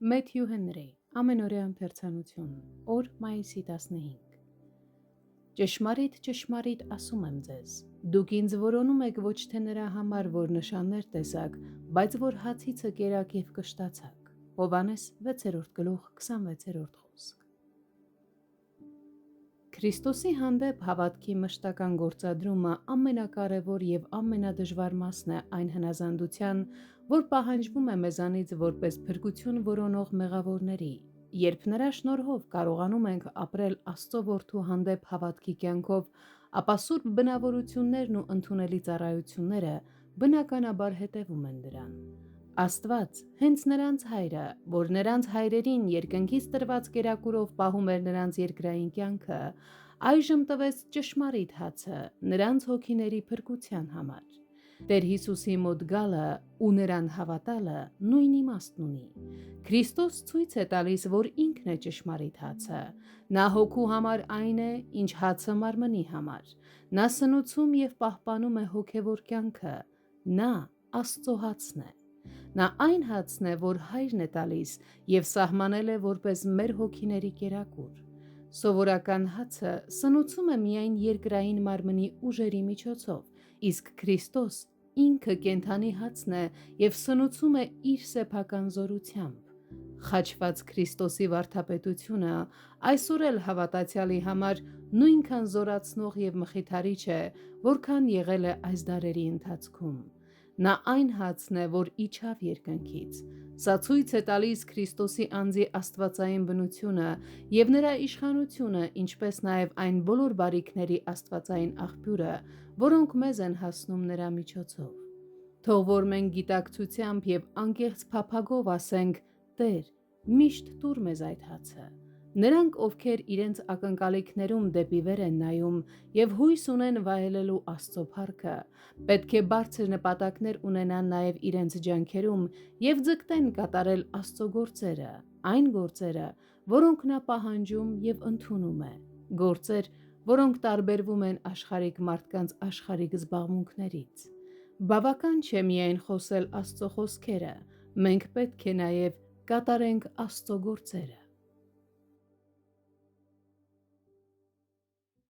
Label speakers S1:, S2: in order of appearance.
S1: Մեթյու Հենրի, ամենօրյա ընթերցանություն, օր մայիսի 15։ Ճշմարիտ, ճշմարիտ ասում եմ ձեզ, դուք ինձ որոնում եք ոչ թե նրա համար, որ նշաններ տեսաք, բայց որ հացիցը կերաք և կշտացաք։ Հովհաննես 6:26 խոսք։ Քրիստոսի հանդեպ հավատքի մշտական գործադրումը ամենակարևոր և ամենադժվար մասն է այն հնազանդության, որ պահանջվում է մեզանից որպես փրկություն որոնող մեղավորների, երբ նրա շնորհով կարողանում ենք ապրել Աստծո Որդու հանդեպ հավատքի կյանքով, ապա սուրբ բնավորություններն ու ընդունելի ծառայությունները բնականաբար հետևում են դրան։ Աստված հենց նրանց հայրը, որ նրանց հայրերին երկնքից տրված կերակուրով պահում էր նրանց երկրային կյանքը, այժմ տվեց ճշմարիտ հացը նրանց հոգիների փրկության համար։ Տեր Հիսուսի մոտ գալը ու նրան հավատալը նույն իմաստն ունի։ Քրիստոս ցույց է տալիս, որ ինքն է ճշմարիտ հացը։ Նա հոգու համար այն է, ինչ հացը մարմնի համար։ Նա սնուցում և պահպանում է հոգևոր կյանքը։ Նա Աստծո հացն է։ Նա այն հացն է, որ Հայրն է տալիս և սահմանել է որպես մեր հոգիների կերակուր։ Սովորական հացը սնուցում է միայն երկրային մարմնի ուժերի միջոցով, իսկ Քրիստոս ինքը կենդանի հացն է և սնուցում է իր սեփական զորությամբ։ Խաչված Քրիստոսի վարդապետությունը այսօր էլ հավատացյալի համար նույնքան զորացնող և մխիթարիչ է, որքան եղել է այս դարերի ընթացքում։ Նա այն հացն է, որ իջավ երկնքից։ Սա ցույց է տալիս Քրիստոսի անձի աստվածային բնությունը և նրա իշխանությունը, ինչպես նաև այն բոլոր բարիքների աստվածային աղբյուրը, որոնք մեզ են հասնում նրա միջոցով։ Թող որ մենք գիտակցությամբ և անկեղծ փափագով ասենք. «Տեր, միշտ տուր մեզ այդ հացը»։ Նրանք, ովքեր իրենց ակնկալիքներում դեպի վեր են նայում և հույս ունեն վայելելու Աստծո փառքը, պետք է բարձր նպատակներ ունենան նաև իրենց ջանքերում և ձգտեն կատարել Աստծո գործերը, այն գործերը, որոնք նա պահանջում և ընդունում է, գործեր, որոնք տարբերվում են աշխարհիկ մարդկանց աշխարհիկ զբաղմունքներից։ Բավական չէ միայն խոսել Աստծո խոսքերը, մենք պետք է նաև կատարենք Աստծո գործերը։